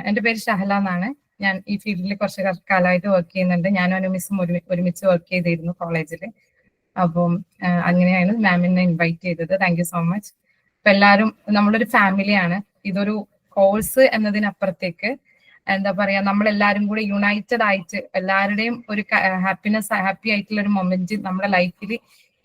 എന്റെ പേര് ഷഹല എന്നാണ്. ഞാൻ ഈ ഫീൽഡിൽ കുറച്ച് കാലമായിട്ട് വർക്ക് ചെയ്യുന്നുണ്ട്. ഞാനും അനുമിസും ഒരുമിച്ച് വർക്ക് ചെയ്തിരുന്നു കോളേജിൽ. അപ്പം അങ്ങനെയാണ് മാമിനെ ഇൻവൈറ്റ് ചെയ്തത്. Thank you so much. ഇപ്പൊ എല്ലാവരും നമ്മളൊരു ഫാമിലിയാണ്. ഇതൊരു കോഴ്സ് എന്നതിനപ്പുറത്തേക്ക് എന്താ പറയാ, നമ്മളെല്ലാരും കൂടി യുണൈറ്റഡ് ആയിട്ട് എല്ലാവരുടെയും ഒരു ഹാപ്പി ആയിട്ടുള്ള ഒരു മൊമെന്റ് നമ്മുടെ ലൈഫിൽ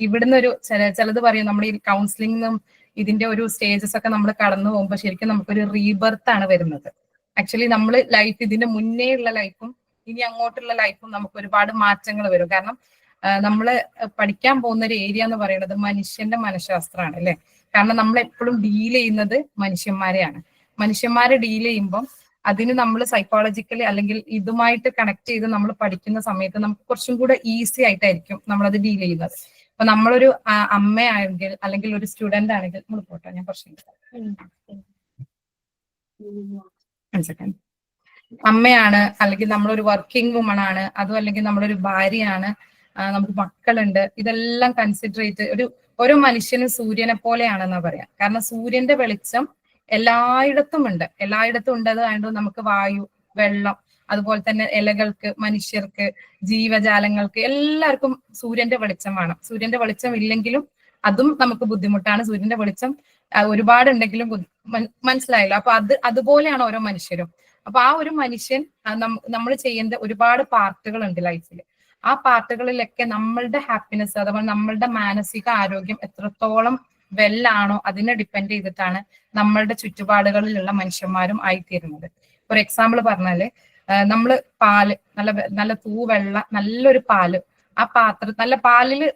ഇവിടുന്ന് ഒരു ചിലത് പറയും നമ്മൾ ഈ കൗൺസിലിംഗും ഇതിന്റെ ഒരു സ്റ്റേജസ് ഒക്കെ നമ്മൾ കടന്നു പോകുമ്പോൾ ശരിക്കും നമുക്കൊരു റീബർത്ത് ആണ് വരുന്നത്. ആക്ച്വലി നമ്മൾ ലൈഫ് ഇതിന്റെ മുന്നേ ഉള്ള ലൈഫും ഇനി അങ്ങോട്ടുള്ള ലൈഫും നമുക്ക് ഒരുപാട് മാറ്റങ്ങൾ വരും. കാരണം നമ്മൾ പഠിക്കാൻ പോകുന്ന ഒരു ഏരിയ എന്ന് പറയുന്നത് മനുഷ്യന്റെ മനഃശാസ്ത്രമാണ് അല്ലെ. കാരണം നമ്മൾ എപ്പോഴും ഡീൽ ചെയ്യുന്നത് മനുഷ്യന്മാരെ ഡീൽ ചെയ്യുമ്പം അതിന് നമ്മൾ സൈക്കോളജിക്കലി അല്ലെങ്കിൽ ഇതുമായിട്ട് കണക്ട് ചെയ്ത് നമ്മൾ പഠിക്കുന്ന സമയത്ത് നമുക്ക് കുറച്ചും കൂടെ ഈസി ആയിട്ടായിരിക്കും നമ്മളത് ഡീൽ ചെയ്യുന്നത്. അപ്പൊ നമ്മളൊരു അമ്മയാണെങ്കിൽ അല്ലെങ്കിൽ ഒരു സ്റ്റുഡന്റ് ആണെങ്കിൽ നമ്മൾ പോട്ടെ, ഞാൻ കുറച്ച് അമ്മയാണ്, അല്ലെങ്കിൽ നമ്മളൊരു വർക്കിംഗ് വുമൺ ആണ്, അതും അല്ലെങ്കിൽ നമ്മളൊരു ഭാര്യയാണ്, നമുക്ക് മക്കളുണ്ട്. ഇതെല്ലാം കൺസിഡർ ചെയ്ത് ഓരോ മനുഷ്യനും സൂര്യനെ പോലെയാണെന്നാ പറയാം. കാരണം സൂര്യന്റെ വെളിച്ചം എല്ലായിടത്തും ഉണ്ട്. അത് ആയതുകൊണ്ട് നമുക്ക് വായു, വെള്ളം, അതുപോലെ തന്നെ ഇലകൾക്ക്, മനുഷ്യർക്ക്, ജീവജാലങ്ങൾക്ക് എല്ലാവർക്കും സൂര്യന്റെ വെളിച്ചം വേണം. സൂര്യന്റെ വെളിച്ചം ഇല്ലെങ്കിലും അതും നമുക്ക് ബുദ്ധിമുട്ടാണ്. സൂര്യന്റെ വെളിച്ചം ഒരുപാടുണ്ടെങ്കിലും മനസ്സിലായല്ലോ. അപ്പൊ അതുപോലെയാണ് ഓരോ മനുഷ്യരും. അപ്പൊ ആ ഒരു മനുഷ്യൻ നമ്മൾ ചെയ്യേണ്ട ഒരുപാട് പാർട്ടുകൾ ഉണ്ട് ലൈഫിൽ. ആ പാർട്ടുകളിലൊക്കെ നമ്മളുടെ ഹാപ്പിനെസ് അഥവാ നമ്മളുടെ മാനസിക ആരോഗ്യം എത്രത്തോളം വെല്ലാണോ അതിനെ ഡിപ്പെൻഡ് ചെയ്തിട്ടാണ് നമ്മളുടെ ചുറ്റുപാടുകളിലുള്ള മനുഷ്യന്മാരും ആയിത്തീരുന്നത്. ഫോർ എക്സാമ്പിൾ പറഞ്ഞാല് നമ്മള് പാല്, നല്ല തൂവെള്ള നല്ലൊരു പാല്, ആ നല്ല പാലില്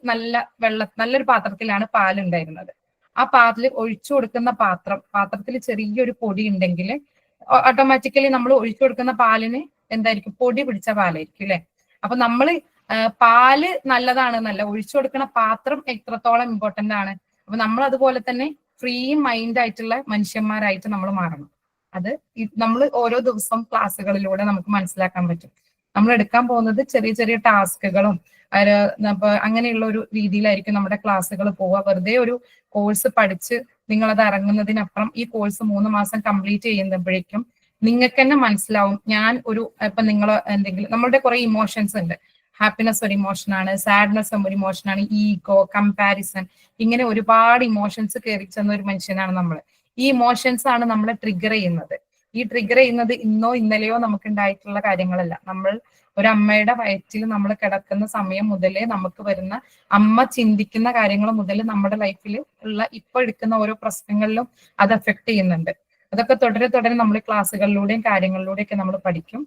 നല്ലൊരു പാത്രത്തിലാണ് പാല് ഉണ്ടായിരുന്നത്. ആ പാലിൽ ഒഴിച്ചു കൊടുക്കുന്ന പാത്രത്തിൽ ചെറിയൊരു പൊടി ഉണ്ടെങ്കിൽ ഓട്ടോമാറ്റിക്കലി നമ്മൾ ഒഴിച്ചു കൊടുക്കുന്ന പാലിന് എന്തായിരിക്കും, പൊടി പിടിച്ച പാലായിരിക്കും അല്ലെ. അപ്പൊ നമ്മള് പാല് നല്ലതാണെന്നല്ല, ഒഴിച്ചു കൊടുക്കുന്ന പാത്രം എത്രത്തോളം ഇമ്പോർട്ടന്റ് ആണ്. അപ്പൊ നമ്മൾ അതുപോലെ തന്നെ ഫ്രീ മൈൻഡ് ആയിട്ടുള്ള മനുഷ്യന്മാരായിട്ട് നമ്മൾ മാറണം. അത് നമ്മൾ ഓരോ ദിവസം ക്ലാസ്സുകളിലൂടെ നമുക്ക് മനസ്സിലാക്കാൻ പറ്റും. നമ്മൾ എടുക്കാൻ പോകുന്നത് ചെറിയ ചെറിയ ടാസ്കുകളും അങ്ങനെയുള്ള ഒരു രീതിയിലായിരിക്കും നമ്മുടെ ക്ലാസ്സുകൾ പോവുക. വെറുതെ ഒരു കോഴ്സ് പഠിച്ച് നിങ്ങളത് ഇറങ്ങുന്നതിനപ്പുറം ഈ കോഴ്സ് 3 മാസം കംപ്ലീറ്റ് ചെയ്യുമ്പോഴേക്കും നിങ്ങൾക്ക് തന്നെ മനസ്സിലാവും. ഇപ്പൊ നിങ്ങൾ എന്തെങ്കിലും, നമ്മളുടെ കുറെ ഇമോഷൻസ് ഉണ്ട്. ഹാപ്പിനെസ് ഒരു ഇമോഷനാണ്, സാഡ്നെസ് ഒരു ഇമോഷനാണ്, ഈഗോ, കമ്പാരിസൺ, ഇങ്ങനെ ഒരുപാട് ഇമോഷൻസ് കയറി ചെന്ന ഒരു മനുഷ്യനാണ് നമ്മൾ. ഈ ഇമോഷൻസ് ആണ് നമ്മളെ ട്രിഗർ ചെയ്യുന്നത്. ഈ ട്രിഗർ ചെയ്യുന്നത് ഇന്നോ ഇന്നലെയോ നമുക്ക് ഉണ്ടായിട്ടുള്ള കാര്യങ്ങളല്ല. നമ്മൾ ഒരു അമ്മയുടെ വയറ്റിൽ നമ്മൾ കിടക്കുന്ന സമയം മുതലേ നമുക്ക് വരുന്ന അമ്മ ചിന്തിക്കുന്ന കാര്യങ്ങൾ മുതൽ നമ്മുടെ ലൈഫിൽ ഉള്ള ഇപ്പൊ എടുക്കുന്ന ഓരോ പ്രശ്നങ്ങളിലും അത് എഫക്ട് ചെയ്യുന്നുണ്ട്. അതൊക്കെ തുടരെ നമ്മൾ ക്ലാസ്സുകളിലൂടെയും കാര്യങ്ങളിലൂടെയൊക്കെ നമ്മൾ പഠിക്കും.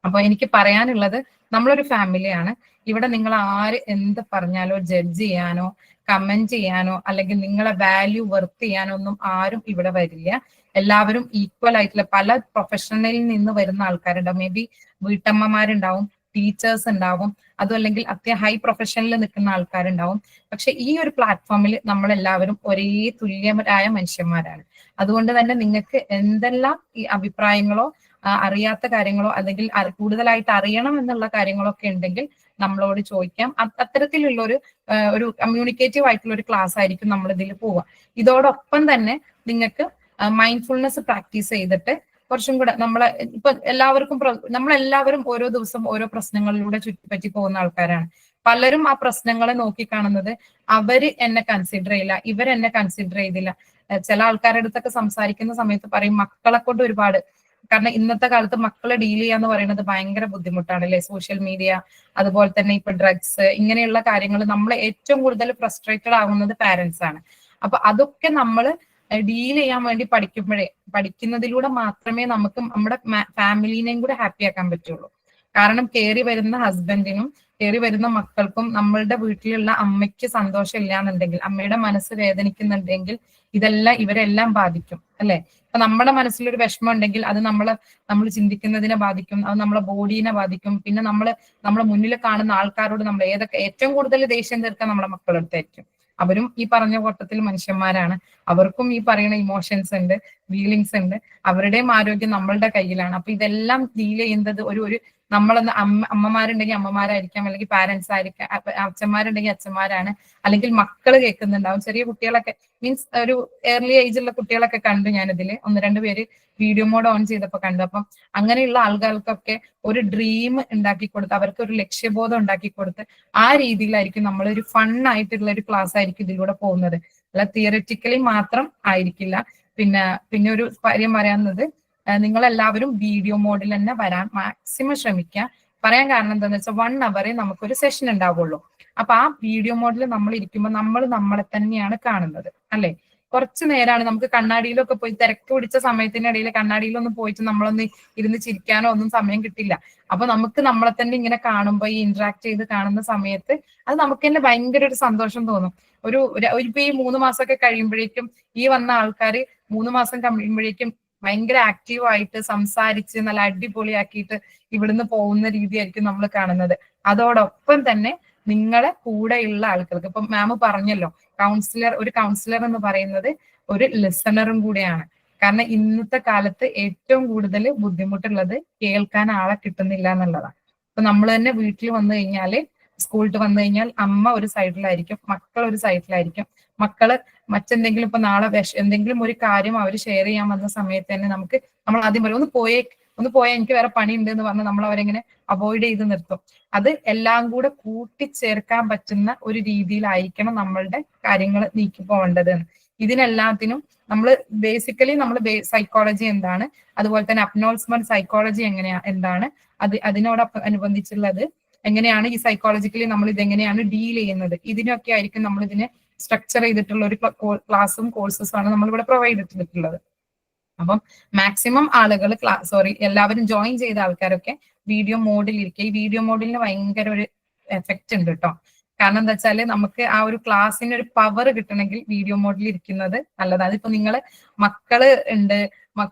അപ്പൊ എനിക്ക് പറയാനുള്ളത്, നമ്മളൊരു ഫാമിലിയാണ്. ഇവിടെ നിങ്ങൾ ആര് എന്ത് പറഞ്ഞാലോ ജഡ്ജ് ചെയ്യാനോ കമന്റ് ചെയ്യാനോ അല്ലെങ്കിൽ നിങ്ങളെ വാല്യൂ വെർത്ത് ചെയ്യാനോ ഒന്നും ആരും ഇവിടെ വരില്ല. എല്ലാവരും ഈക്വൽ ആയിട്ടുള്ള പല പ്രൊഫഷണലിൽ നിന്ന് വരുന്ന ആൾക്കാരുണ്ടാവും. മേ ബി വീട്ടമ്മമാരുണ്ടാവും, ടീച്ചേഴ്സ് ഉണ്ടാവും, അതും അല്ലെങ്കിൽ ഹൈ പ്രൊഫഷനിൽ നിൽക്കുന്ന ആൾക്കാരുണ്ടാവും. പക്ഷെ ഈ ഒരു പ്ലാറ്റ്ഫോമിൽ നമ്മളെല്ലാവരും ഒരേ തുല്യരായ മനുഷ്യന്മാരാണ്. അതുകൊണ്ട് തന്നെ നിങ്ങൾക്ക് എന്തെല്ലാം ഈ അഭിപ്രായങ്ങളോ അറിയാത്ത കാര്യങ്ങളോ അല്ലെങ്കിൽ കൂടുതലായിട്ട് അറിയണം എന്നുള്ള കാര്യങ്ങളൊക്കെ ഉണ്ടെങ്കിൽ നമ്മളോട് ചോദിക്കാം. അത്തരത്തിലുള്ള ഒരു കമ്മ്യൂണിക്കേറ്റീവ് ആയിട്ടുള്ള ഒരു ക്ലാസ് ആയിരിക്കും നമ്മൾ ഇതിൽ പോവുക. ഇതോടൊപ്പം തന്നെ നിങ്ങൾക്ക് മൈൻഡ്ഫുൾനെസ് പ്രാക്ടീസ് ചെയ്തിട്ട് കുറച്ചും കൂടെ നമ്മളെല്ലാവരും ഓരോ ദിവസം ഓരോ പ്രശ്നങ്ങളിലൂടെ ചുറ്റിപ്പറ്റി പോകുന്ന ആൾക്കാരാണ്. പലരും ആ പ്രശ്നങ്ങളെ നോക്കിക്കാണുന്നത് അവര് എന്നെ കൺസിഡർ ചെയ്യില്ല, ഇവരെന്നെ കൺസിഡർ ചെയ്തില്ല. ചില ആൾക്കാരുടെ അടുത്തൊക്കെ സംസാരിക്കുന്ന സമയത്ത് പറയും മക്കളെ കൊണ്ട് ഒരുപാട്, കാരണം ഇന്നത്തെ കാലത്ത് മക്കളെ ഡീൽ ചെയ്യാന്ന് പറയുന്നത് ഭയങ്കര ബുദ്ധിമുട്ടാണ് അല്ലെ. സോഷ്യൽ മീഡിയ, അതുപോലെ തന്നെ ഇപ്പൊ ഡ്രഗ്സ്, ഇങ്ങനെയുള്ള കാര്യങ്ങൾ നമ്മൾ ഏറ്റവും കൂടുതൽ ഫ്രസ്ട്രേറ്റഡ് ആകുന്നത് പാരന്റ്സ് ആണ്. അപ്പൊ അതൊക്കെ നമ്മൾ ഡീൽ ചെയ്യാൻ വേണ്ടി പഠിക്കുന്നതിലൂടെ മാത്രമേ നമുക്ക് നമ്മുടെ ഫാമിലിനെയും കൂടെ ഹാപ്പി ആക്കാൻ പറ്റുള്ളൂ. കാരണം കയറി വരുന്ന ഹസ്ബൻഡിനും കയറി വരുന്ന മക്കൾക്കും നമ്മളുടെ വീട്ടിലുള്ള അമ്മയ്ക്ക് സന്തോഷം ഇല്ല എന്നുണ്ടെങ്കിൽ, അമ്മയുടെ മനസ്സ് വേദനിക്കുന്നുണ്ടെങ്കിൽ ഇവരെല്ലാം ബാധിക്കും അല്ലെ. അപ്പൊ നമ്മുടെ മനസ്സിലൊരു വിഷമം ഉണ്ടെങ്കിൽ അത് നമ്മൾ ചിന്തിക്കുന്നതിനെ ബാധിക്കും, അത് നമ്മളെ ബോഡീനെ ബാധിക്കും. പിന്നെ നമ്മളെ മുന്നിൽ കാണുന്ന ആൾക്കാരോട് നമ്മൾ ഏറ്റവും കൂടുതൽ ദേഷ്യം തീർക്കാൻ നമ്മുടെ മക്കളെടുത്തായിരിക്കും. അവരും ഈ പറഞ്ഞ കൂട്ടത്തിൽ മനുഷ്യന്മാരാണ്. അവർക്കും ഈ പറയുന്ന ഇമോഷൻസ് ഉണ്ട്, ഫീലിങ്സ് ഉണ്ട്. അവരുടെയും ആരോഗ്യം നമ്മളുടെ കയ്യിലാണ്. അപ്പൊ ഇതെല്ലാം ഡീൽ ചെയ്യുന്നത് ഒരു നമ്മളൊന്ന് അമ്മമാരുണ്ടെങ്കിൽ അമ്മമാരായിരിക്കാം, അല്ലെങ്കിൽ പാരന്റ്സ് ആയിരിക്കാം, അച്ഛന്മാരുണ്ടെങ്കിൽ അച്ഛന്മാരാണ്, അല്ലെങ്കിൽ മക്കള് കേൾക്കുന്നുണ്ടാവും. ചെറിയ കുട്ടികളൊക്കെ മീൻസ് ഒരു ഏർലി ഏജിലുള്ള കുട്ടികളൊക്കെ കണ്ടു ഞാനിതില്. ഒന്ന് രണ്ട് പേര് വീഡിയോ മോഡ് ഓൺ ചെയ്തപ്പോ കണ്ടു. അപ്പം അങ്ങനെയുള്ള ആളുകൾക്കൊക്കെ ഒരു ഡ്രീം ഉണ്ടാക്കി കൊടുത്ത്, അവർക്ക് ഒരു ലക്ഷ്യബോധം ഉണ്ടാക്കി കൊടുത്ത് ആ രീതിയിലായിരിക്കും നമ്മളൊരു ഫൺ ആയിട്ടുള്ള ഒരു ക്ലാസ് ആയിരിക്കും ഇതിലൂടെ പോകുന്നത്. അല്ല തിയററ്റിക്കലി മാത്രം ആയിരിക്കില്ല. പിന്നെ ഒരു കാര്യം പറയാവുന്നത്, നിങ്ങളെല്ലാവരും വീഡിയോ മോഡിൽ തന്നെ വരാൻ മാക്സിമം ശ്രമിക്കുക. പറയാൻ കാരണം എന്താണെന്ന് വെച്ചാൽ 1 hour നമുക്കൊരു സെഷൻ ഉണ്ടാവുള്ളൂ. അപ്പൊ ആ വീഡിയോ മോഡിൽ നമ്മൾ ഇരിക്കുമ്പോൾ നമ്മൾ നമ്മളെ തന്നെയാണ് കാണുന്നത്, അല്ലെ? കുറച്ചു നേരമാണ് നമുക്ക് കണ്ണാടിയിലൊക്കെ പോയി തിരക്ക് പിടിച്ച സമയത്തിനിടയിൽ കണ്ണാടിയിലൊന്നും പോയിട്ട് നമ്മളൊന്ന് ഇരുന്ന് ചിരിക്കാനോ ഒന്നും സമയം കിട്ടില്ല. അപ്പൊ നമുക്ക് നമ്മളെ തന്നെ ഇങ്ങനെ കാണുമ്പോൾ, ഈ ഇന്ററാക്ട് ചെയ്ത് കാണുന്ന സമയത്ത് അത് നമുക്ക് തന്നെ ഭയങ്കര ഒരു സന്തോഷം തോന്നും. ഇപ്പൊ ഈ 3 മാസമൊക്കെ കഴിയുമ്പോഴേക്കും ഈ വന്ന ആൾക്കാർ 3 മാസം കഴിയുമ്പോഴേക്കും ഭയങ്കര ആക്റ്റീവ് ആയിട്ട് സംസാരിച്ച് നല്ല അടിപൊളിയാക്കിയിട്ട് ഇവിടുന്ന് പോകുന്ന രീതിയായിരിക്കും നമ്മൾ കാണുന്നത്. അതോടൊപ്പം തന്നെ നിങ്ങളെ കൂടെയുള്ള ആൾക്കാർക്ക്, ഇപ്പൊ മാം പറഞ്ഞല്ലോ, ഒരു കൗൺസിലർ എന്ന് പറയുന്നത് ഒരു ലിസണറും കൂടെയാണ്. കാരണം ഇന്നത്തെ കാലത്ത് ഏറ്റവും കൂടുതൽ ബുദ്ധിമുട്ടുള്ളത് കേൾക്കാൻ ആളെ കിട്ടുന്നില്ല എന്നുള്ളതാണ്. ഇപ്പൊ നമ്മൾ തന്നെ വീട്ടിൽ വന്നു കഴിഞ്ഞാല്, സ്കൂളിൽ വന്നു കഴിഞ്ഞാൽ അമ്മ ഒരു സൈഡിലായിരിക്കും, മക്കൾ ഒരു സൈഡിലായിരിക്കും. മക്കള് മറ്റെന്തെങ്കിലും ഇപ്പൊ നാളെ എന്തെങ്കിലും ഒരു കാര്യം അവർ ഷെയർ ചെയ്യാൻ വന്ന സമയത്ത് തന്നെ നമ്മൾ ആദ്യം പറയും ഒന്ന് പോയേ എനിക്ക് വേറെ പണി ഉണ്ട് എന്ന് പറഞ്ഞ് നമ്മൾ അവരെങ്ങനെ അവോയ്ഡ് ചെയ്ത് നിർത്തും. അത് എല്ലാം കൂടെ കൂട്ടിച്ചേർക്കാൻ പറ്റുന്ന ഒരു രീതിയിലായിരിക്കണം നമ്മളുടെ കാര്യങ്ങൾ നീക്കി പോകേണ്ടത്. ഇതിനെല്ലാത്തിനും നമ്മൾ ബേസിക്കലി സൈക്കോളജി എന്താണ്, അതുപോലെ തന്നെ അപ്നോൾസ്മെന്റ് സൈക്കോളജി എന്താണ്, അതിനോടൊപ്പം അനുബന്ധിച്ചുള്ളത് എങ്ങനെയാണ് ഈ സൈക്കോളജിക്കലി നമ്മൾ ഇതെങ്ങനെയാണ് ഡീൽ ചെയ്യുന്നത്, ഇതിനൊക്കെ ആയിരിക്കും നമ്മൾ ഇതിനെ സ്ട്രക്ചർ ചെയ്തിട്ടുള്ള ഒരു ക്ലാസ്സും കോഴ്സസും ആണ് നമ്മളിവിടെ പ്രൊവൈഡ് ചെയ്തിട്ടുള്ളത്. അപ്പം മാക്സിമം ആളുകൾ എല്ലാവരും ജോയിൻ ചെയ്ത ആൾക്കാരൊക്കെ വീഡിയോ മോഡിൽ ഇരിക്കുക. ഈ വീഡിയോ മോഡിലിന് ഭയങ്കര ഒരു എഫക്റ്റ് ഉണ്ട് കേട്ടോ. കാരണം എന്താ വെച്ചാല് നമുക്ക് ആ ഒരു ക്ലാസ്സിന് ഒരു പവർ കിട്ടണമെങ്കിൽ വീഡിയോ മോഡിൽ ഇരിക്കുന്നത് നല്ലതാണ്. അതിപ്പോ നിങ്ങള് മക്കള് ഉണ്ട്,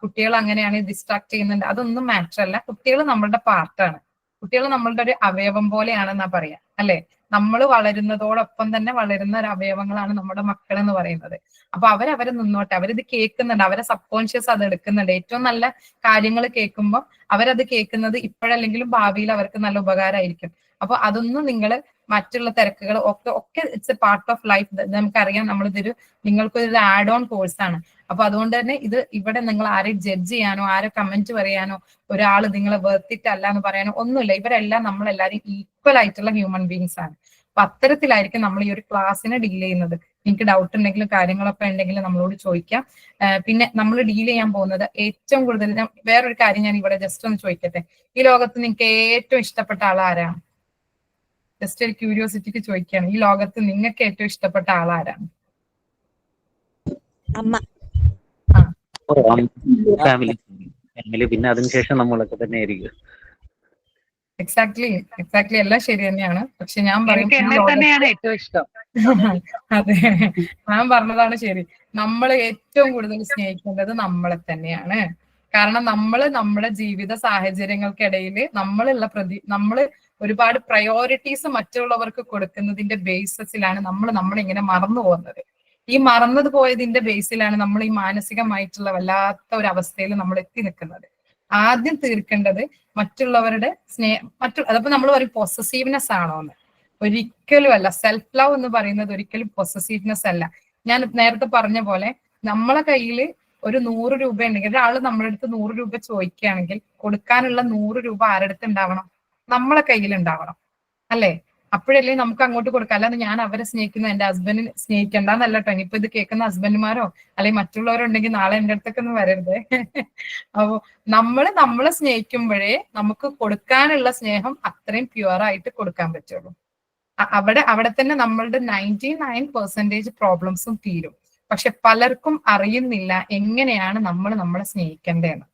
കുട്ടികൾ അങ്ങനെയാണ് ഡിസ്ട്രാക്ട് ചെയ്യുന്നുണ്ട്, അതൊന്നും മാറ്റർ അല്ല. കുട്ടികൾ നമ്മളുടെ പാർട്ടാണ്. കുട്ടികൾ നമ്മളുടെ ഒരു അവയവം പോലെയാണെന്നാ പറയാ, അല്ലെ? നമ്മൾ വളരുന്നതോടൊപ്പം തന്നെ വളരുന്ന ഒരു അവയവങ്ങളാണ് നമ്മുടെ മക്കൾ എന്ന് പറയുന്നത്. അപ്പൊ അവരെ നിന്നോട്ടെ, അവരിത് കേൾക്കുന്നുണ്ട്, അവരെ സബ് കോൺഷ്യസ് അത് എടുക്കുന്നുണ്ട്. ഏറ്റവും നല്ല കാര്യങ്ങൾ കേൾക്കുമ്പോൾ അവരത് കേൾക്കുന്നത് ഇപ്പോഴല്ലെങ്കിലും ഭാവിയിൽ അവർക്ക് നല്ല ഉപകാരമായിരിക്കും. അപ്പൊ അതൊന്നും നിങ്ങൾ മറ്റുള്ള തിരക്കുകൾ ഒക്കെ it's A part of life. നമുക്കറിയാം, നിങ്ങൾക്കൊരു ആഡ് ഓൺ കോഴ്സാണ്. അപ്പൊ അതുകൊണ്ട് തന്നെ ഇവിടെ നിങ്ങൾ ആരെയും ജഡ്ജ് ചെയ്യാനോ ആരെ കമന്റ് പറയാനോ ഒരാൾ നിങ്ങളെ വേർത്തിട്ടല്ല എന്ന് പറയാനോ ഒന്നുമില്ല. ഇവരെല്ലാം നമ്മളെല്ലാവരും ഈക്വൽ ആയിട്ടുള്ള ഹ്യൂമൻ ബീങ്സ് ആണ്. അപ്പൊ അത്തരത്തിലായിരിക്കും നമ്മൾ ഈ ഒരു ക്ലാസ്സിനെ ഡീൽ ചെയ്യുന്നത്. നിങ്ങൾക്ക് ഡൗട്ട് ഉണ്ടെങ്കിലും കാര്യങ്ങളൊക്കെ ഉണ്ടെങ്കിലും നമ്മളോട് ചോദിക്കാം. പിന്നെ നമ്മൾ ഡീൽ ചെയ്യാൻ പോകുന്നത് ഏറ്റവും കൂടുതൽ, വേറൊരു കാര്യം ഞാൻ ഇവിടെ ജസ്റ്റ് ഒന്ന് ചോദിക്കട്ടെ, ഈ ലോകത്ത് നിങ്ങൾക്ക് ഏറ്റവും ഇഷ്ടപ്പെട്ട ആൾ ആരാണ്? ജസ്റ്റ് ഒരു ക്യൂരിയോസിറ്റിക്ക് ചോദിക്കുകയാണ്, ഈ ലോകത്ത് നിങ്ങൾക്ക് ഏറ്റവും ഇഷ്ടപ്പെട്ട ആൾ ആരാണ്? അമ്മ. ഫാമിലി, പിന്നെ അതിനുശേഷം നമ്മളൊക്കെ തന്നെ ആയിരിക്കും. എക്സാക്ട്ലി എല്ലാം ശരി തന്നെയാണ്. പക്ഷെ ഞാൻ പറയും തന്നെയാണ് ഏറ്റവും ഇഷ്ടം. അതെ, ഞാൻ പറഞ്ഞതാണ് ശരി. നമ്മൾ ഏറ്റവും കൂടുതൽ സ്നേഹിക്കേണ്ടത് നമ്മളെ തന്നെയാണ്. കാരണം നമ്മുടെ ജീവിത സാഹചര്യങ്ങൾക്കിടയിൽ നമ്മൾ ഒരുപാട് പ്രയോറിറ്റീസ് മറ്റുള്ളവർക്ക് കൊടുക്കുന്നതിന്റെ ബേസിസിലാണ് നമ്മളിങ്ങനെ മറന്നു പോകുന്നത്. ഈ മറന്നത് പോയതിന്റെ ബേസിലാണ് നമ്മൾ ഈ മാനസികമായിട്ടുള്ള വല്ലാത്ത ഒരു അവസ്ഥയിൽ നമ്മൾ എത്തി നിൽക്കുന്നത്. ആദ്യം തീർക്കേണ്ടത് മറ്റുള്ളവരുടെ അതപ്പോ നമ്മൾ പറയും പൊസസീവ്നെസ് ആണോ എന്ന്. ഒരിക്കലും അല്ല. സെൽഫ് ലവ് എന്ന് പറയുന്നത് ഒരിക്കലും പൊസസീവ്നെസ് അല്ല. ഞാൻ നേരത്തെ പറഞ്ഞ പോലെ നമ്മളെ കയ്യിൽ ഒരു 100 രൂപ ഉണ്ടെങ്കിൽ, ഒരാൾ നമ്മുടെ അടുത്ത് 100 രൂപ ചോദിക്കുകയാണെങ്കിൽ കൊടുക്കാനുള്ള 100 രൂപ ആരുടെ അടുത്ത് ഉണ്ടാവണം? നമ്മളെ കയ്യിൽ ഉണ്ടാവണം, അല്ലേ? അപ്പോഴല്ലേ നമുക്ക് അങ്ങോട്ട് കൊടുക്കാം. അല്ലാതെ ഞാൻ അവരെ സ്നേഹിക്കുന്ന എന്റെ ഹസ്ബൻഡിനെ സ്നേഹിക്കേണ്ടെന്നല്ല കേട്ടോ. ഇനിയിപ്പോ ഇത് കേൾക്കുന്ന ഹസ്ബൻഡുമാരോ അല്ലെങ്കിൽ മറ്റുള്ളവരോ ഉണ്ടെങ്കിൽ നാളെ എന്റെ അടുത്തൊക്കെ ഒന്നും വരരുത്. അപ്പോ നമ്മളെ സ്നേഹിക്കുമ്പോഴേ നമുക്ക് കൊടുക്കാനുള്ള സ്നേഹം അത്രയും പ്യുവർ ആയിട്ട് കൊടുക്കാൻ പറ്റുള്ളൂ. അവിടെ തന്നെ നമ്മളുടെ 99% പ്രോബ്ലംസും തീരും. പക്ഷെ പലർക്കും അറിയുന്നില്ല എങ്ങനെയാണ് നമ്മളെ സ്നേഹിക്കേണ്ടതെന്ന്.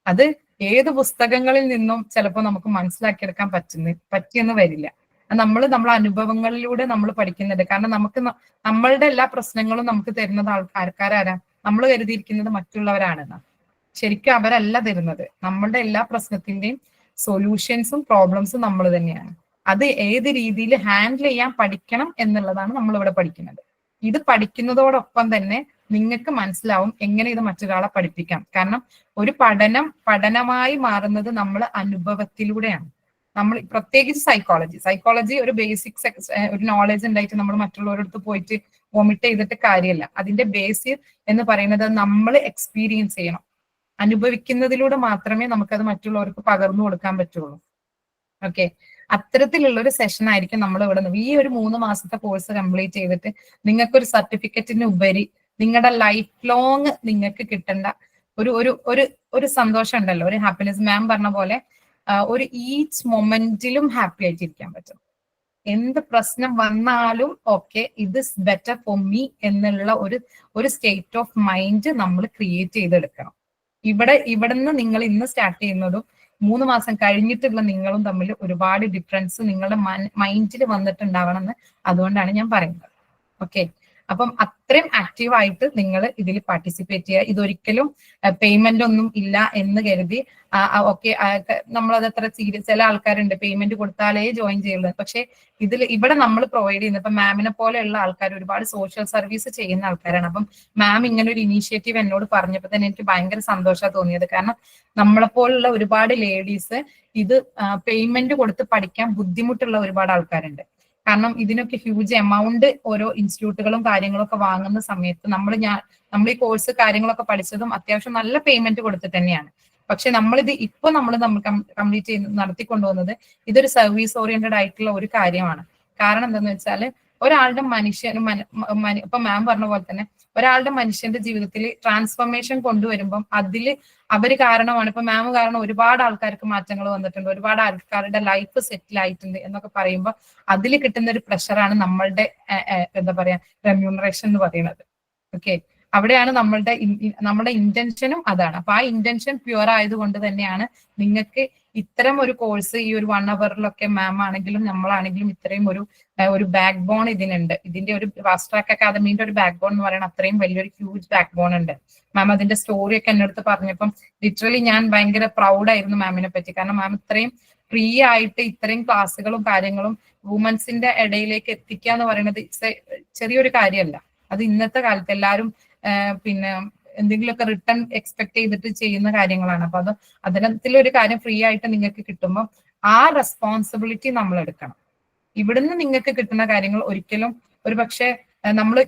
അത് ഏത് പുസ്തകങ്ങളിൽ നിന്നും ചിലപ്പോൾ നമുക്ക് മനസ്സിലാക്കിയെടുക്കാൻ പറ്റിയെന്ന് വരില്ല. നമ്മളെ അനുഭവങ്ങളിലൂടെ നമ്മൾ പഠിക്കുന്നുണ്ട്. കാരണം നമ്മളുടെ എല്ലാ പ്രശ്നങ്ങളും നമുക്ക് തരുന്നത് ആൾക്കാരാരാ? നമ്മൾ കരുതിയിരിക്കുന്നത് മറ്റുള്ളവരാണെന്നാ. ശരിക്കും അവരല്ല തരുന്നത്. നമ്മളുടെ എല്ലാ പ്രശ്നത്തിന്റെയും സൊല്യൂഷൻസും പ്രോബ്ലംസും നമ്മൾ തന്നെയാണ്. അത് ഏത് രീതിയിൽ ഹാൻഡിൽ ചെയ്യാൻ പഠിക്കണം എന്നുള്ളതാണ് നമ്മൾ ഇവിടെ പഠിക്കുന്നത്. ഇത് പഠിക്കുന്നതോടൊപ്പം തന്നെ നിങ്ങൾക്ക് മനസ്സിലാവും എങ്ങനെ ഇത് മറ്റൊരാളെ പഠിപ്പിക്കാം. കാരണം ഒരു പഠനമായി മാറുന്നത് നമ്മൾ അനുഭവത്തിലൂടെയാണ്. നമ്മൾ പ്രത്യേകിച്ച് സൈക്കോളജി ഒരു ബേസിക് ഒരു നോളജ് ഉണ്ടായിട്ട് നമ്മൾ മറ്റുള്ളവരടുത്ത് പോയിട്ട് വോമിറ്റ് ചെയ്തിട്ട് കാര്യമല്ല. അതിന്റെ ബേസ് എന്ന് പറയുന്നത് നമ്മൾ എക്സ്പീരിയൻസ് ചെയ്യണം. അനുഭവിക്കുന്നതിലൂടെ മാത്രമേ നമുക്കത് മറ്റുള്ളവർക്ക് പകർന്നു കൊടുക്കാൻ പറ്റുള്ളൂ. ഓക്കെ, അത്തരത്തിലുള്ള ഒരു സെഷൻ ആയിരിക്കും നമ്മൾ ഇവിടെ ഈ ഒരു 3 മാസത്തെ കോഴ്സ് കംപ്ലീറ്റ് ചെയ്തിട്ട് നിങ്ങൾക്കൊരു സർട്ടിഫിക്കറ്റിന് ഉപരി നിങ്ങളുടെ ലൈഫ് ലോങ് നിങ്ങൾക്ക് കിട്ടേണ്ട ഒരു ഒരു ഒരു ഒരു സന്തോഷം ഉണ്ടല്ലോ, ഒരു ഹാപ്പിനെസ്. മാം പറഞ്ഞ പോലെ ഒരു ഈച്ച് മൊമെന്റിലും ഹാപ്പി ആയിട്ടിരിക്കാൻ പറ്റും. എന്ത് പ്രശ്നം വന്നാലും ഓക്കെ, ഇത് ബെറ്റർ ഫോർ മീ എന്നുള്ള ഒരു സ്റ്റേറ്റ് ഓഫ് മൈൻഡ് നമ്മൾ ക്രിയേറ്റ് ചെയ്തെടുക്കണം. ഇവിടുന്ന് നിങ്ങൾ ഇന്ന് സ്റ്റാർട്ട് ചെയ്യുന്നതും 3 മാസം കഴിഞ്ഞിട്ടുള്ള നിങ്ങളും തമ്മിൽ ഒരുപാട് ഡിഫറൻസ് നിങ്ങളുടെ മൈൻഡിൽ വന്നിട്ടുണ്ടാവണം എന്ന് അതുകൊണ്ടാണ് ഞാൻ പറയുന്നത്. ഓക്കെ, അപ്പം അത്രയും ആക്റ്റീവായിട്ട് നിങ്ങൾ ഇതിൽ പാർട്ടിസിപ്പേറ്റ് ചെയ്യുക. ഇതൊരിക്കലും പേയ്മെന്റ് ഒന്നും ഇല്ല എന്ന് കരുതി ഓക്കെ നമ്മളത് അത്ര സീരിയസ്. ചില ആൾക്കാരുണ്ട് പേയ്മെന്റ് കൊടുത്താലേ ജോയിൻ ചെയ്യുള്ളത്. പക്ഷെ ഇവിടെ നമ്മൾ പ്രൊവൈഡ് ചെയ്യുന്നത് ഇപ്പൊ മാമിനെ പോലെയുള്ള ആൾക്കാർ ഒരുപാട് സോഷ്യൽ സർവീസ് ചെയ്യുന്ന ആൾക്കാരാണ്. അപ്പം മാം ഇങ്ങനെ ഒരു ഇനീഷ്യേറ്റീവ് എന്നോട് പറഞ്ഞപ്പോൾ തന്നെ എനിക്ക് ഭയങ്കര സന്തോഷമാണ് തോന്നിയത്. കാരണം നമ്മളെപ്പോലുള്ള ഒരുപാട് ലേഡീസ് ഇത് പേയ്മെന്റ് കൊടുത്ത് പഠിക്കാൻ ബുദ്ധിമുട്ടുള്ള ഒരുപാട് ആൾക്കാരുണ്ട്. കാരണം ഇതിനൊക്കെ ഹ്യൂജ് എമൗണ്ട് ഓരോ ഇൻസ്റ്റിറ്റ്യൂട്ടുകളും കാര്യങ്ങളൊക്കെ വാങ്ങുന്ന സമയത്ത് നമ്മൾ ഈ കോഴ്സ് കാര്യങ്ങളൊക്കെ പഠിച്ചതും അത്യാവശ്യം നല്ല പേയ്മെന്റ് കൊടുത്തിട്ട് തന്നെയാണ്. പക്ഷെ നമ്മളിത് നമ്മൾ കംപ്ലീറ്റ് ചെയ്ത് നടത്തിക്കൊണ്ടുപോകുന്നത് ഇതൊരു സർവീസ് ഓറിയന്റഡ് ആയിട്ടുള്ള ഒരു കാര്യമാണ്. കാരണം എന്താന്ന് വെച്ചാൽ ഒരാളുടെ ഇപ്പൊ മാം പറഞ്ഞ പോലെ തന്നെ ഒരാളുടെ മനുഷ്യന്റെ ജീവിതത്തിൽ ട്രാൻസ്ഫോർമേഷൻ കൊണ്ടുവരുമ്പം അവര് കാരണമാണ്. ഇപ്പൊ മാം കാരണം ഒരുപാട് ആൾക്കാർക്ക് മാറ്റങ്ങൾ വന്നിട്ടുണ്ട്, ഒരുപാട് ആൾക്കാരുടെ ലൈഫ് സെറ്റിൽ ആയിട്ടുണ്ട് എന്നൊക്കെ പറയുമ്പോൾ അതിൽ കിട്ടുന്ന ഒരു പ്രഷറാണ് നമ്മളുടെ എന്താ പറയാ റെമ്യൂണറേഷൻ എന്ന് പറയുന്നത്. ഓക്കെ, അവിടെയാണ് നമ്മുടെ ഇന്റൻഷനും അതാണ്. അപ്പൊ ആ ഇന്റൻഷൻ പ്യുവർ ആയതുകൊണ്ട് തന്നെയാണ് നിങ്ങൾക്ക് ഇത്തരം ഒരു കോഴ്സ് ഈ ഒരു 1 അവറിലൊക്കെ മാം ആണെങ്കിലും നമ്മളാണെങ്കിലും ഇത്രയും ഒരു ബാക്ക് ബോൺ ഇതിനുണ്ട്. ഇതിന്റെ ഒരു ഫാസ്റ്റ് ട്രാക്ക് അക്കാദമിന്റെ ഒരു ബാക്ക് ബോൺ എന്ന് പറയുന്നത് അത്രയും വലിയൊരു ഹ്യൂജ് ബാക്ക് ബോൺ ഉണ്ട്. മാം അതിന്റെ സ്റ്റോറി ഒക്കെ എന്റെ അടുത്ത് പറഞ്ഞപ്പം ലിറ്ററലി ഞാൻ ഭയങ്കര പ്രൗഡായിരുന്നു മാമിനെ പറ്റി. കാരണം മാം ഇത്രയും ഫ്രീ ആയിട്ട് ഇത്രയും ക്ലാസ്സുകളും കാര്യങ്ങളും വുമൻസിന്റെ ഇടയിലേക്ക് എത്തിക്കുക എന്ന് പറയുന്നത് ചെറിയൊരു കാര്യമല്ല. അത് ഇന്നത്തെ കാലത്ത് എല്ലാവരും പിന്നെ എന്തെങ്കിലുമൊക്കെ റിട്ടേൺ എക്സ്പെക്ട് ചെയ്തിട്ട് ചെയ്യുന്ന കാര്യങ്ങളാണ്. അപ്പൊ അതിനത്തിലൊരു കാര്യം ഫ്രീ ആയിട്ട് നിങ്ങൾക്ക് കിട്ടുമ്പോൾ ആ റെസ്പോൺസിബിലിറ്റി നമ്മൾ എടുക്കണം. ഇവിടുന്ന് നിങ്ങൾക്ക് കിട്ടുന്ന കാര്യങ്ങൾ ഒരിക്കലും ഒരു പക്ഷേ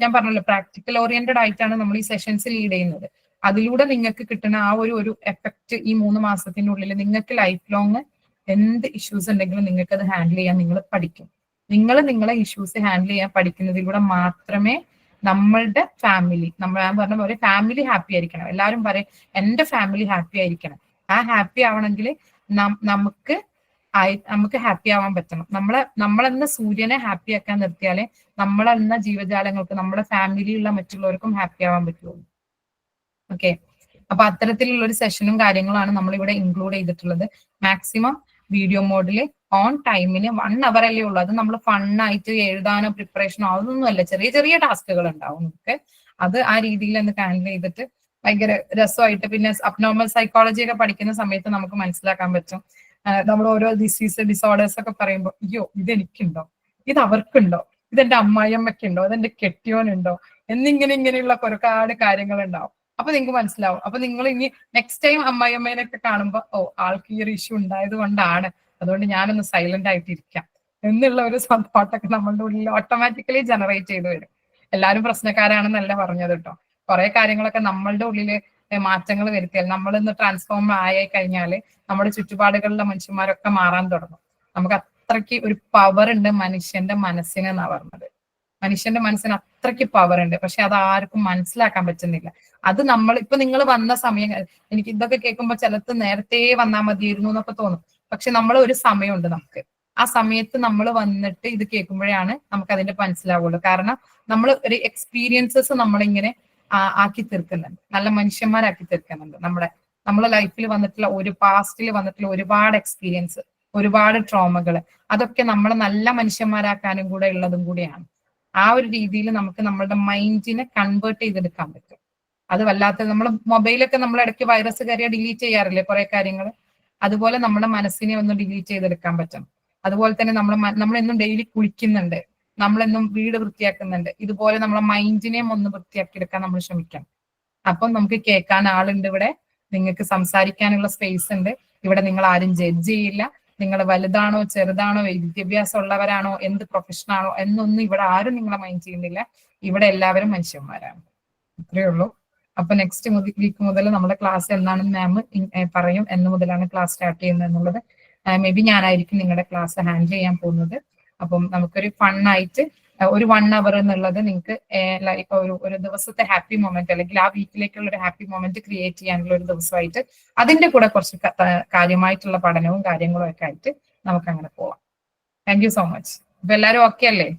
ഞാൻ പറഞ്ഞല്ലോ പ്രാക്ടിക്കൽ ഓറിയന്റഡ് ആയിട്ടാണ് നമ്മൾ ഈ സെഷൻസ് ലീഡ് ചെയ്യുന്നത്. അതിലൂടെ നിങ്ങൾക്ക് കിട്ടുന്ന ആ ഒരു എഫക്റ്റ് ഈ 3 മാസത്തിനുള്ളിൽ നിങ്ങൾക്ക് ലൈഫ് ലോങ് എന്ത് ഇഷ്യൂസ് ഉണ്ടെങ്കിലും നിങ്ങൾക്ക് അത് ഹാൻഡിൽ ചെയ്യാൻ നിങ്ങൾ പഠിക്കും. നിങ്ങളെ ഇഷ്യൂസ് ഹാൻഡിൽ ചെയ്യാൻ പഠിക്കുന്നതിലൂടെ മാത്രമേ നമ്മളുടെ ഫാമിലി ഞാൻ പറഞ്ഞ പോലെ ഫാമിലി ഹാപ്പി ആയിരിക്കണം. എല്ലാവരും പറയും എന്റെ ഫാമിലി ഹാപ്പി ആയിരിക്കണം. ആ ഹാപ്പി ആവണമെങ്കിൽ നമുക്ക് ഹാപ്പി ആവാൻ പറ്റണം. നമ്മളെന്ന സൂര്യനെ ഹാപ്പി ആക്കാൻ നിർത്തിയാലേ നമ്മളെന്ന ജീവജാലങ്ങൾക്ക് നമ്മുടെ ഫാമിലിയുള്ള മറ്റുള്ളവർക്കും ഹാപ്പി ആവാൻ പറ്റുള്ളൂ. ഓക്കെ, അപ്പൊ അത്തരത്തിലുള്ള ഒരു സെഷനും കാര്യങ്ങളാണ് നമ്മൾ ഇവിടെ ഇൻക്ലൂഡ് ചെയ്തിട്ടുള്ളത്. മാക്സിമം വീഡിയോ മോഡില് ഓൺ ടൈമിന് 1 അവർ അല്ലേ ഉള്ളൂ. അത് നമ്മൾ ഫണ്ണായിട്ട് എഴുതാനോ പ്രിപ്പറേഷനോ അതൊന്നും അല്ല, ചെറിയ ചെറിയ ടാസ്കുകൾ ഉണ്ടാവും നമുക്ക്. അത് ആ രീതിയിൽ ഒന്ന് ഹാൻഡിൽ ചെയ്തിട്ട് ഭയങ്കര രസമായിട്ട് പിന്നെ അബ്നോർമൽ സൈക്കോളജി ഒക്കെ പഠിക്കുന്ന സമയത്ത് നമുക്ക് മനസ്സിലാക്കാൻ പറ്റും. നമ്മൾ ഓരോ ഡിസോർഡേഴ്സ് ഒക്കെ പറയുമ്പോൾ അയ്യോ ഇതെനിക്കുണ്ടോ, ഇത് അവർക്കുണ്ടോ, ഇതെന്റെ അമ്മായിയമ്മയ്ക്കുണ്ടോ, ഇതെന്റെ കെട്ടിയോനുണ്ടോ ഇങ്ങനെയുള്ള ഒരുപാട് കാര്യങ്ങൾ ഉണ്ടാവും. അപ്പൊ നിങ്ങൾക്ക് മനസ്സിലാവും. അപ്പൊ നിങ്ങൾ ഇനി നെക്സ്റ്റ് ടൈം അമ്മായിയമ്മേനൊക്കെ കാണുമ്പോൾ ആൾക്ക് ഈ ഒരു ഇഷ്യൂ ഉണ്ടായത് കൊണ്ടാണ്, അതുകൊണ്ട് ഞാനൊന്ന് സൈലന്റ് ആയിട്ടിരിക്കാം എന്നുള്ള ഒരു തോട്ടൊക്കെ നമ്മളുടെ ഉള്ളിൽ ഓട്ടോമാറ്റിക്കലി ജനറേറ്റ് ചെയ്ത് വരും. എല്ലാവരും പ്രശ്നക്കാരാണെന്നല്ല പറഞ്ഞത് കേട്ടോ. കുറെ കാര്യങ്ങളൊക്കെ നമ്മളുടെ ഉള്ളില് മാറ്റങ്ങൾ വരുത്തിയാൽ നമ്മളിന്ന് ട്രാൻസ്ഫോം ആയി കഴിഞ്ഞാല് നമ്മുടെ ചുറ്റുപാടുകളിലെ മനുഷ്യന്മാരൊക്കെ മാറാൻ തുടങ്ങും. നമുക്ക് അത്രയ്ക്ക് ഒരു പവർ ഉണ്ട് മനുഷ്യന്റെ മനസ്സിന് എന്നാ പറഞ്ഞത്. മനുഷ്യന്റെ മനസ്സിന് അത്രയ്ക്ക് പവർ ഉണ്ട്. പക്ഷെ അത് ആർക്കും മനസ്സിലാക്കാൻ പറ്റുന്നില്ല. അത് ഇപ്പൊ നിങ്ങൾ വന്ന സമയം എനിക്ക് ഇതൊക്കെ കേൾക്കുമ്പോൾ ചിലത്ത് നേരത്തെ വന്നാൽ മതിയായിരുന്നു എന്നൊക്കെ തോന്നും. പക്ഷെ ഒരു സമയമുണ്ട് നമുക്ക്. ആ സമയത്ത് നമ്മൾ വന്നിട്ട് ഇത് കേൾക്കുമ്പോഴാണ് നമുക്ക് അതിന്റെ മനസ്സിലാവുള്ളൂ. കാരണം നമ്മൾ ഒരു എക്സ്പീരിയൻസസ് നമ്മളിങ്ങനെ ആക്കി തീർക്കുന്നുണ്ട്, നല്ല മനുഷ്യന്മാരാക്കി തീർക്കുന്നുണ്ട്. നമ്മളെ ലൈഫിൽ വന്നിട്ടുള്ള പാസ്റ്റിൽ വന്നിട്ടുള്ള ഒരുപാട് എക്സ്പീരിയൻസ്, ഒരുപാട് ട്രോമകൾ, അതൊക്കെ നമ്മളെ നല്ല മനുഷ്യന്മാരാക്കാനും കൂടെ ഉള്ളതും കൂടിയാണ്. ആ ഒരു രീതിയിൽ നമുക്ക് നമ്മളുടെ മൈൻഡിനെ കൺവേർട്ട് ചെയ്തെടുക്കാൻ പറ്റും. അത് വല്ലാത്ത മൊബൈലൊക്കെ നമ്മൾ ഇടയ്ക്ക് വൈറസ് കയറിയാൽ ഡിലീറ്റ് ചെയ്യാറില്ലേ കുറെ കാര്യങ്ങൾ, അതുപോലെ നമ്മുടെ മനസ്സിനെ ഒന്ന് ഡിലീറ്റ് ചെയ്തെടുക്കാൻ പറ്റും. അതുപോലെ തന്നെ നമ്മൾ എന്നും ഡെയിലി കുളിക്കുന്നുണ്ട്. നമ്മളെന്നും വീട് വൃത്തിയാക്കുന്നുണ്ട്. ഇതുപോലെ നമ്മളെ മൈൻഡിനെയും ഒന്ന് വൃത്തിയാക്കി എടുക്കാൻ നമ്മൾ ശ്രമിക്കണം. അപ്പം നമുക്ക് കേൾക്കാൻ ആളുണ്ട് ഇവിടെ, നിങ്ങൾക്ക് സംസാരിക്കാനുള്ള സ്പേസ് ഉണ്ട്. ഇവിടെ നിങ്ങൾ ആരും ജഡ്ജ് ചെയ്യില്ല. നിങ്ങൾ വലുതാണോ ചെറുതാണോ വിദ്യാഭ്യാസം ഉള്ളവരാണോ എന്ത് പ്രൊഫഷനാണോ എന്നൊന്നും ഇവിടെ ആരും നിങ്ങളെ മൈൻഡ് ചെയ്യുന്നില്ല. ഇവിടെ എല്ലാവരും മനുഷ്യന്മാരാണ്. ഇത്രയേ ഉള്ളൂ. അപ്പൊ നെക്സ്റ്റ് വീക്ക് മുതൽ നമ്മുടെ ക്ലാസ് എന്നാണെന്ന് മാം പറയും. എന്ന് മുതലാണ് ക്ലാസ് സ്റ്റാർട്ട് ചെയ്യുന്നത് എന്നുള്ളത്. മേ ബി ഞാനായിരിക്കും നിങ്ങളുടെ ക്ലാസ് ഹാൻഡിൽ ചെയ്യാൻ പോകുന്നത്. അപ്പം നമുക്കൊരു ഫണ്ണായിട്ട് ഒരു 1 hour എന്നുള്ളത് നിങ്ങൾക്ക് ലൈക്ക് ഒരു ദിവസത്തെ ഹാപ്പി മൊമെന്റ് അല്ലെങ്കിൽ ആ വീക്കിലേക്കുള്ള ഒരു ഹാപ്പി മൊമെന്റ് ക്രിയേറ്റ് ചെയ്യാനുള്ള ഒരു ദിവസമായിട്ട് അതിന്റെ കൂടെ കുറച്ച് കാര്യമായിട്ടുള്ള പഠനവും കാര്യങ്ങളും ഒക്കെ ആയിട്ട് നമുക്ക് അങ്ങനെ പോവാം. Thank you so much. അപ്പൊ എല്ലാവരും ഓക്കെ അല്ലേ?